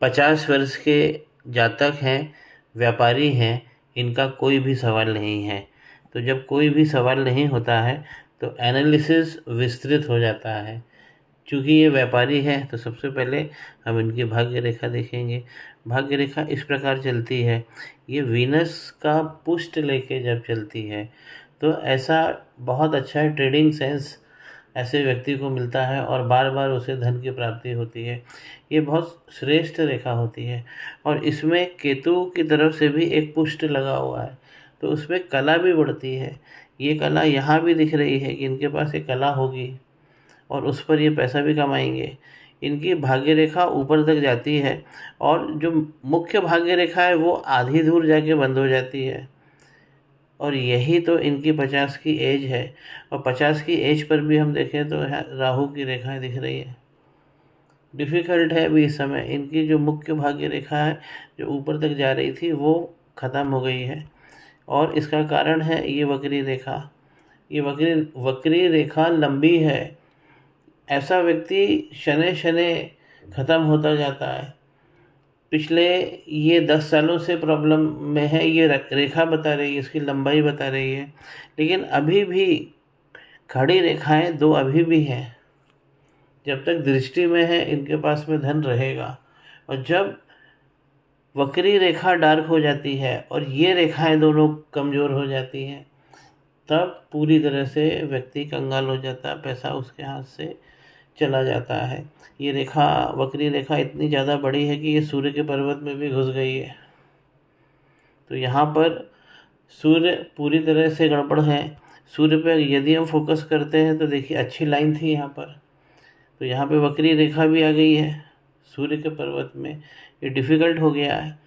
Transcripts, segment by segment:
50 वर्ष के जातक हैं, व्यापारी हैं, इनका कोई भी सवाल नहीं है। तो जब कोई भी सवाल नहीं होता है तो एनालिसिस विस्तृत हो जाता है। चूँकि ये व्यापारी है तो सबसे पहले हम इनकी भाग्य रेखा देखेंगे। भाग्य रेखा इस प्रकार चलती है, ये वीनस का पुष्ट लेके जब चलती है तो ऐसा बहुत अच्छा ट्रेडिंग सेंस ऐसे व्यक्ति को मिलता है और बार बार उसे धन की प्राप्ति होती है। ये बहुत श्रेष्ठ रेखा होती है और इसमें केतु की तरफ से भी एक पुष्ट लगा हुआ है, तो उसमें कला भी बढ़ती है। ये कला यहाँ भी दिख रही है कि इनके पास एक कला होगी और उस पर ये पैसा भी कमाएंगे। इनकी भाग्य रेखा ऊपर तक जाती है और जो मुख्य भाग्य रेखा है वो आधी दूर जाके बंद हो जाती है। और यही तो इनकी 50 की एज है और 50 की एज पर भी हम देखें तो राहु की रेखाएं दिख रही है। डिफ़िकल्ट है अभी इस समय। इनकी जो मुख्य भाग्य रेखा है जो ऊपर तक जा रही थी वो ख़त्म हो गई है और इसका कारण है ये वक्री रेखा। ये वक्री रेखा लंबी है। ऐसा व्यक्ति शनै शनै ख़त्म होता जाता है। पिछले ये 10 सालों से प्रॉब्लम में है, ये रेखा बता रही है, इसकी लंबाई बता रही है, लेकिन अभी भी खड़ी रेखाएं दो अभी भी हैं। जब तक दृष्टि में है इनके पास में धन रहेगा और जब वक्री रेखा डार्क हो जाती है और ये रेखाएं दोनों कमज़ोर हो जाती हैं तब पूरी तरह से व्यक्ति कंगाल हो जाता है, पैसा उसके हाथ से चला जाता है। ये रेखा वक्री रेखा इतनी ज़्यादा बड़ी है कि ये सूर्य के पर्वत में भी घुस गई है। तो यहाँ पर सूर्य पूरी तरह से गड़बड़ है। सूर्य पे यदि हम फोकस करते हैं तो देखिए अच्छी लाइन थी यहाँ पर, तो यहाँ पे वक्री रेखा भी आ गई है सूर्य के पर्वत में। ये डिफ़िकल्ट हो गया है।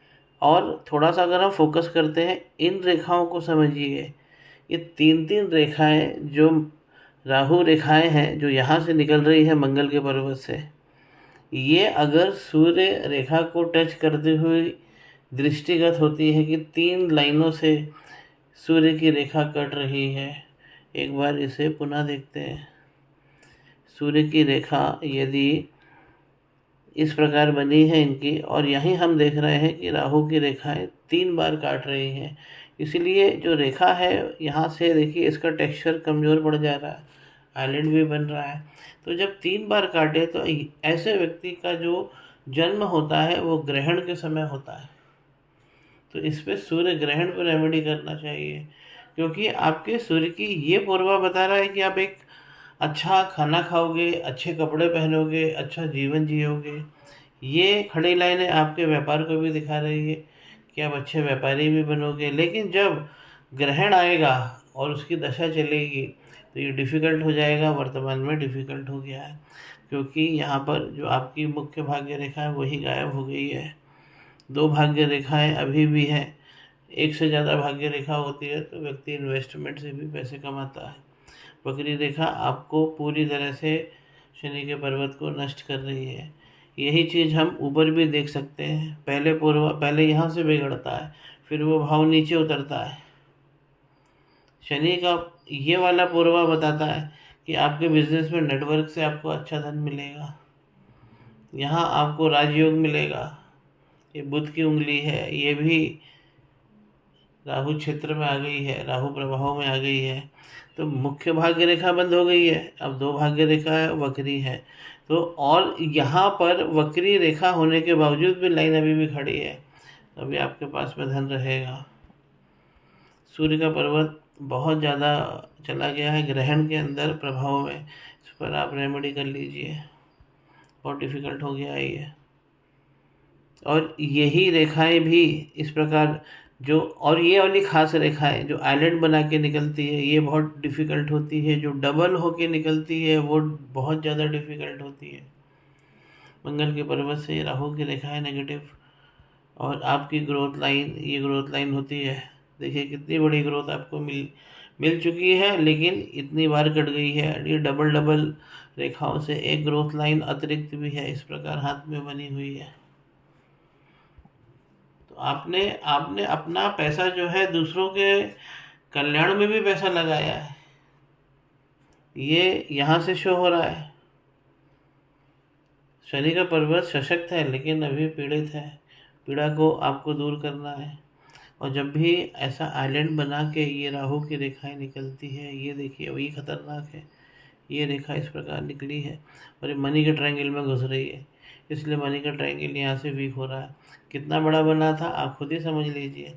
और थोड़ा सा अगर हम फोकस करते हैं इन रेखाओं को समझिए, ये तीन तीन रेखाएं जो राहु रेखाएं हैं जो यहाँ से निकल रही है मंगल के पर्वत से, ये अगर सूर्य रेखा को टच करते हुए दृष्टिगत होती है कि 3 लाइनों से सूर्य की रेखा कट रही है। एक बार इसे पुनः देखते हैं। सूर्य की रेखा यदि इस प्रकार बनी है इनकी और यहीं हम देख रहे हैं कि राहु की रेखाएं 3 बार काट रही हैं, इसलिए जो रेखा है यहाँ से देखिए इसका टेक्सचर कमज़ोर पड़ जा रहा है, आइलैंड भी बन रहा है। तो जब 3 बार काटे तो ऐसे व्यक्ति का जो जन्म होता है वो ग्रहण के समय होता है, तो इस पर सूर्य ग्रहण पर रेमेडी करना चाहिए, क्योंकि आपके सूर्य की ये पूर्वा बता रहा है कि आप एक अच्छा खाना खाओगे, अच्छे कपड़े पहनोगे, अच्छा जीवन जियोगे। ये खड़ी लाइनें आपके व्यापार को भी दिखा रही है कि आप अच्छे व्यापारी भी बनोगे। लेकिन जब ग्रहण आएगा और उसकी दशा चलेगी तो ये डिफ़िकल्ट हो जाएगा। वर्तमान में डिफ़िकल्ट हो गया है क्योंकि यहाँ पर जो आपकी मुख्य भाग्य रेखा है वही गायब हो गई है। 2 भाग्य रेखाएं अभी भी हैं। एक से ज़्यादा भाग्य रेखा होती है तो व्यक्ति इन्वेस्टमेंट से भी पैसे कमाता है। वक्री रेखा आपको पूरी तरह से शनि के पर्वत को नष्ट कर रही है। यही चीज़ हम ऊपर भी देख सकते हैं। पहले यहाँ से बिगड़ता है, फिर वो भाव नीचे उतरता है। शनि का ये वाला पूर्वा बताता है कि आपके बिजनेस में नेटवर्क से आपको अच्छा धन मिलेगा, यहाँ आपको राजयोग मिलेगा। ये बुध की उंगली है, ये भी राहु क्षेत्र में आ गई है, राहु प्रभाव में आ गई है। तो मुख्य भाग्य रेखा बंद हो गई है, अब 2 भाग्य रेखा है वक्री है। तो और यहाँ पर वक्री रेखा होने के बावजूद भी लाइन अभी भी खड़ी है, अभी आपके पास में धन रहेगा। सूर्य का पर्वत बहुत ज़्यादा चला गया है ग्रहण के अंदर प्रभाव में, इस पर आप रेमेडी कर लीजिए, बहुत डिफ़िकल्ट हो गया है ये। और यही रेखाएं भी इस प्रकार जो, और ये वाली खास रेखाएं जो आइलैंड बना के निकलती है ये बहुत डिफ़िकल्ट होती है, जो डबल होके निकलती है वो बहुत ज़्यादा डिफ़िकल्ट होती है। मंगल के पर्वत से राहु की रेखाएं नेगेटिव और आपकी ग्रोथ लाइन, ये ग्रोथ लाइन होती है। देखिए कितनी बड़ी ग्रोथ आपको मिल चुकी है, लेकिन इतनी बार कट गई है। ये डबल डबल रेखाओं से एक ग्रोथ लाइन अतिरिक्त भी है इस प्रकार हाथ में बनी हुई है। तो आपने अपना पैसा जो है दूसरों के कल्याण में भी पैसा लगाया है, ये यहाँ से शो हो रहा है। शनि का पर्वत सशक्त है लेकिन अभी पीड़ित है। पीड़ा को आपको दूर करना है। और जब भी ऐसा आइलैंड बना के ये राहु की रेखाएं निकलती है, ये देखिए वही खतरनाक है। ये रेखा इस प्रकार निकली है और ये मनी के ट्रायंगल में घुस रही है, इसलिए मनी का ट्रायंगल यहाँ से वीक हो रहा है। कितना बड़ा बना था आप खुद ही समझ लीजिए।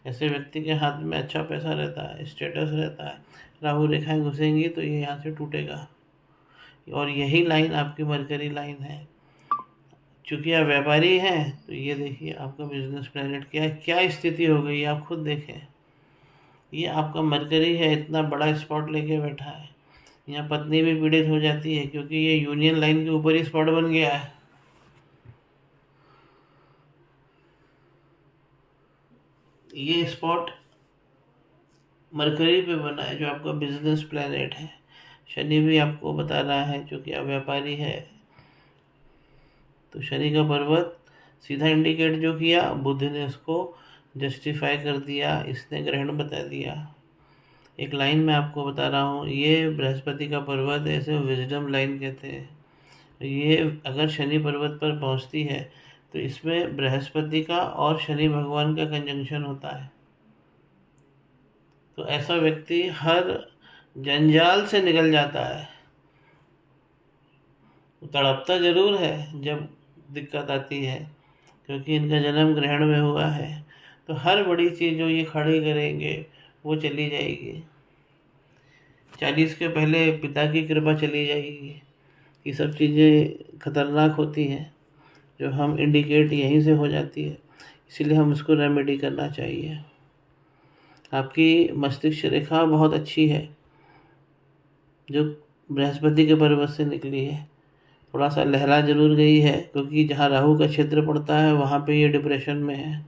ऐसे व्यक्ति के हाथ में अच्छा पैसा रहता है, स्टेटस रहता है, राहु रेखाएं घुसेंगी तो ये यहाँ से टूटेगा। और यही लाइन आपकी मरकरी लाइन है। चूँकि आप व्यापारी हैं तो ये देखिए आपका बिजनेस प्लैनेट क्या स्थिति हो गई आप खुद देखें। ये आपका मरकरी है, इतना बड़ा स्पॉट लेके बैठा है। यहाँ पत्नी भी पीड़ित हो जाती है क्योंकि ये यूनियन लाइन के ऊपर ही स्पॉट बन गया है। ये स्पॉट मरकरी पे बना है जो आपका बिजनेस प्लैनेट है। शनि भी आपको बता रहा है क्योंकि आप व्यापारी है। तो शनि का पर्वत सीधा इंडिकेट जो किया, बुध ने उसको जस्टिफाई कर दिया, इसने ग्रहण बता दिया। एक लाइन मैं आपको बता रहा हूँ, ये बृहस्पति का पर्वत है, इसे विजडम लाइन कहते हैं। ये अगर शनि पर्वत पर पहुँचती है तो इसमें बृहस्पति का और शनि भगवान का कंजंक्शन होता है। तो ऐसा व्यक्ति हर जंजाल से निकल जाता है। तड़पता जरूर है जब दिक्कत आती है, क्योंकि इनका जन्म ग्रहण में हुआ है। तो हर बड़ी चीज़ जो ये खड़ी करेंगे वो चली जाएगी। 40 के पहले पिता की कृपा चली जाएगी। ये सब चीज़ें खतरनाक होती हैं जो हम इंडिकेट यहीं से हो जाती है, इसीलिए हम इसको रेमेडी करना चाहिए। आपकी मस्तिष्क रेखा बहुत अच्छी है जो बृहस्पति के पर्वत से निकली है। थोड़ा सा लहरा जरूर गई है क्योंकि जहाँ राहु का क्षेत्र पड़ता है वहाँ पे ये डिप्रेशन में है।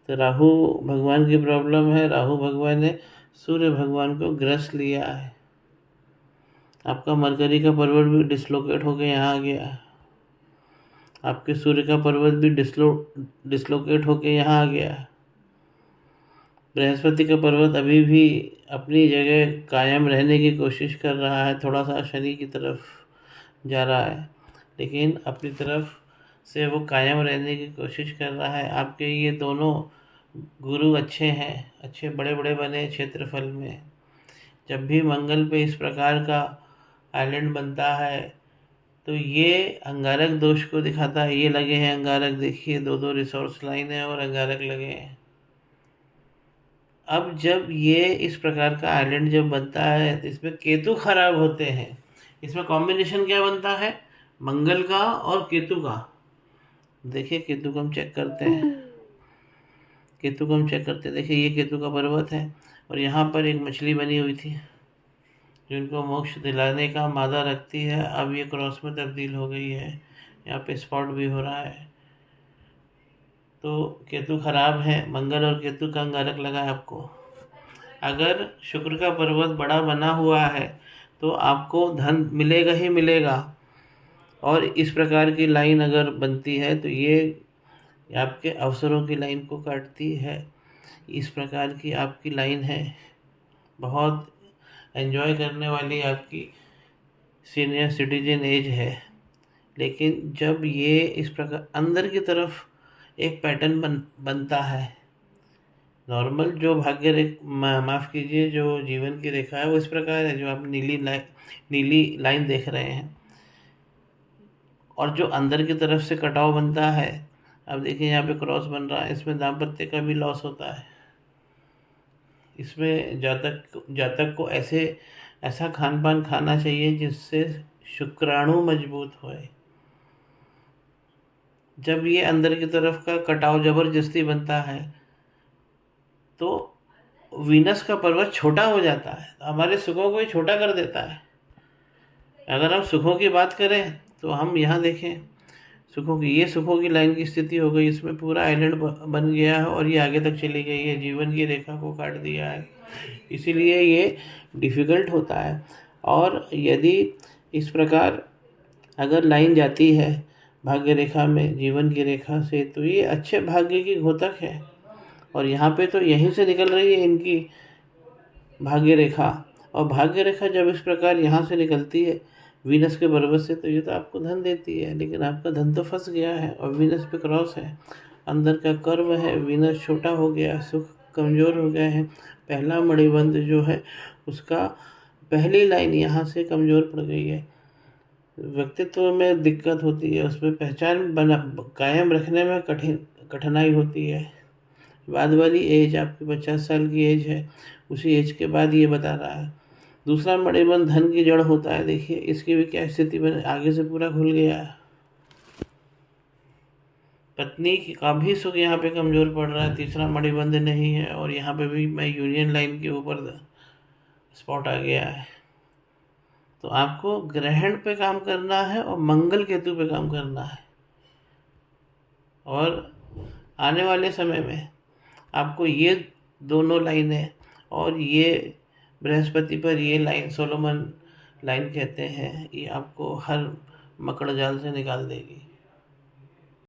तो राहु भगवान की प्रॉब्लम है। राहु भगवान ने सूर्य भगवान को ग्रस लिया है। आपका मरकरी का पर्वत भी डिसलोकेट होकर यहाँ आ गया है। आपके सूर्य का पर्वत भी डिसलोकेट होकर यहाँ आ गया है। बृहस्पति का पर्वत अभी भी अपनी जगह कायम रहने की कोशिश कर रहा है, थोड़ा सा शनि की तरफ जा रहा है, लेकिन अपनी तरफ से वो कायम रहने की कोशिश कर रहा है। आपके ये दोनों गुरु अच्छे हैं, अच्छे बड़े बड़े बने क्षेत्रफल में। जब भी मंगल पे इस प्रकार का आइलैंड बनता है तो ये अंगारक दोष को दिखाता है। ये लगे हैं अंगारक, देखिए 2-2 रिसोर्स लाइन है और अंगारक लगे हैं। अब जब ये इस प्रकार का आइलैंड जब बनता है तो इसमें केतु खराब होते हैं। इसमें कॉम्बिनेशन क्या बनता है, मंगल का और केतु का। देखिए केतु को हम चेक करते हैं, देखिए ये केतु का पर्वत है और यहाँ पर एक मछली बनी हुई थी जो इनको मोक्ष दिलाने का मादा रखती है। अब ये क्रॉस में तब्दील हो गई है, यहाँ पे स्पॉट भी हो रहा है। तो केतु खराब है, मंगल और केतु का अंगारक लगा है आपको। अगर शुक्र का पर्वत बड़ा बना हुआ है तो आपको धन मिलेगा ही मिलेगा। और इस प्रकार की लाइन अगर बनती है तो ये आपके अवसरों की लाइन को काटती है। इस प्रकार की आपकी लाइन है, बहुत एंजॉय करने वाली आपकी सीनियर सिटीजन एज है। लेकिन जब ये इस प्रकार अंदर की तरफ एक पैटर्न बनता है, नॉर्मल जो भाग्य माफ़ कीजिए जो जीवन की रेखा है वो इस प्रकार है जो आप नीली लाइन देख रहे हैं। और जो अंदर की तरफ से कटाव बनता है, अब देखिए यहाँ पे क्रॉस बन रहा है, इसमें दाम्पत्य का भी लॉस होता है। इसमें जातक को ऐसा खान पान खाना चाहिए जिससे शुक्राणु मजबूत होए। जब ये अंदर की तरफ का कटाव जबरदस्ती बनता है तो वीनस का पर्वत छोटा हो जाता है, तो हमारे सुखों को ही छोटा कर देता है। अगर हम सुखों की बात करें तो हम यहाँ देखें सुखों की लाइन की स्थिति हो गई। इसमें पूरा आइलैंड बन गया है और ये आगे तक चली गई है, जीवन की रेखा को काट दिया है। इसीलिए ये डिफ़िकल्ट होता है। और यदि इस प्रकार अगर लाइन जाती है भाग्य रेखा में जीवन की रेखा से तो ये अच्छे भाग्य की घोतक है। और यहाँ पे तो यहीं से निकल रही है इनकी भाग्य रेखा। और भाग्य रेखा जब इस प्रकार यहाँ से निकलती है वीनस के बरबस से, तो ये तो आपको धन देती है, लेकिन आपका धन तो फंस गया है और वीनस पे क्रॉस है, अंदर का कर्म है, वीनस छोटा हो गया, सुख कमज़ोर हो गया है। पहला मणिबंध जो है उसका पहली लाइन यहाँ से कमज़ोर पड़ गई है, व्यक्तित्व में दिक्कत होती है, उसमें पहचान बना कायम रखने में कठिनाई होती है। बाद वाली एज आपकी 50 साल की एज है, उसी एज के बाद ये बता रहा है। दूसरा मणिबंध धन की जड़ होता है, देखिए इसकी भी क्या स्थिति बने, आगे से पूरा खुल गया है। पत्नी का भी सुख यहाँ पे कमज़ोर पड़ रहा है, तीसरा मणिबंध नहीं है, और यहाँ पे भी मैं यूनियन लाइन के ऊपर स्पॉट आ गया है। तो आपको ग्रहण पे काम करना है और मंगल केतु पे काम करना है, और आने वाले समय में आपको ये दोनों लाइनें और ये बृहस्पति पर ये लाइन, सोलोमन लाइन कहते हैं, ये आपको हर मकड़ जाल से निकाल देगी।